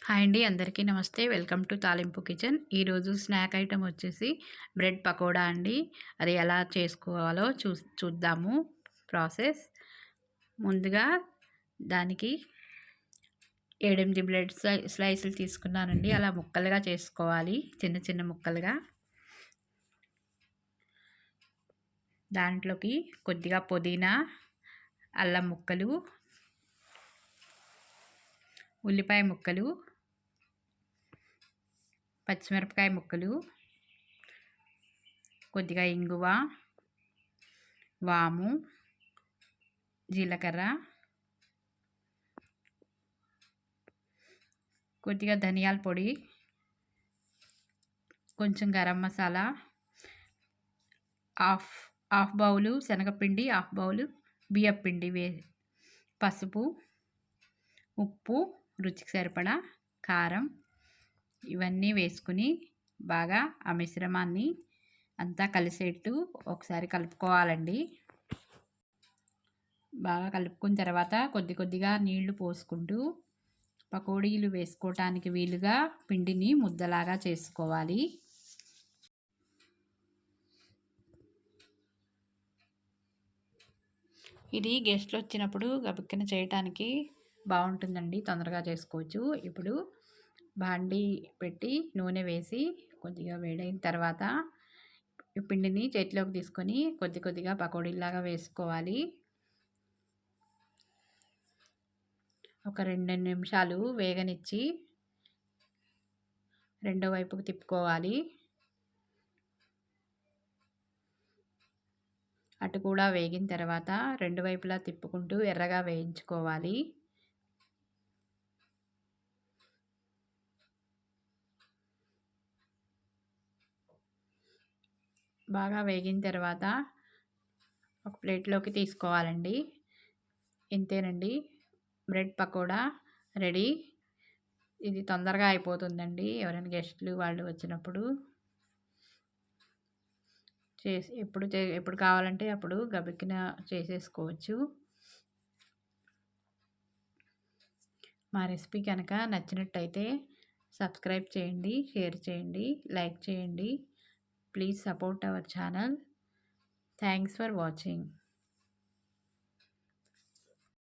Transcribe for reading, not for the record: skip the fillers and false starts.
Hi అండి, అందరికీ నమస్తే. వెల్కమ్ టు తాలింపు కిచెన్. ఈరోజు స్నాక్ ఐటెం వచ్చేసి బ్రెడ్ పకోడా అండి. అది ఎలా చేసుకోవాలో చూద్దాము ప్రాసెస్. ముందుగా దానికి 7-8 బ్రెడ్ స్లైసులు తీసుకున్నానండి. అలా ముక్కలుగా చేసుకోవాలి, చిన్న చిన్న ముక్కలుగా. దాంట్లోకి కొద్దిగా పుదీనా, అల్లం ముక్కలు, ఉల్లిపాయ ముక్కలు, పచ్చిమిరపకాయ ముక్కలు, కొద్దిగా ఇంగువ, వాము, జీలకర్ర, కొద్దిగా ధనియాల పొడి, కొంచెం గరం మసాలా, హాఫ్ బౌలు శనగపిండి, హాఫ్ బౌలు బియ్యపిండి, పసుపు, ఉప్పు, రుచికి సరిపడా కారం, ఇవన్నీ వేసుకుని బాగా ఆ మిశ్రమాన్ని అంతా కలిసేట్టు ఒకసారి కలుపుకోవాలండి. బాగా కలుపుకున్న తర్వాత కొద్దిగా నీళ్లు పోసుకుంటూ పకోడీలు వేసుకోవటానికి వీలుగా పిండిని ముద్దలాగా చేసుకోవాలి. ఇది గెస్ట్లు వచ్చినప్పుడు గబుక్కన చేయటానికి బాగుంటుందండి, తొందరగా చేసుకోవచ్చు. ఇప్పుడు బాండీ పెట్టి నూనె వేసి కొద్దిగా వేడైన తర్వాత పిండిని చేతిలోకి తీసుకొని కొద్దిగా పకోడీలాగా వేసుకోవాలి. ఒక 2 నిమిషాలు వేగనిచ్చి రెండో వైపుకు తిప్పుకోవాలి. అటు కూడా వేగిన తర్వాత రెండు వైపులా తిప్పుకుంటూ ఎర్రగా వేయించుకోవాలి. బాగా వేగిన తర్వాత ఒక ప్లేట్లోకి తీసుకోవాలండి. ఇంతేనండి, బ్రెడ్ పకోడా రెడీ. ఇది తొందరగా అయిపోతుందండి. ఎవరైనా గెస్ట్లు వాళ్ళు వచ్చినప్పుడు ఎప్పుడు కావాలంటే అప్పుడు గబిక్కిన చేసేసుకోవచ్చు. మా రెసిపీ కనుక నచ్చినట్టయితే సబ్స్క్రైబ్ చేయండి, షేర్ చేయండి, లైక్ చేయండి. Please support our channel. Thanks for watching.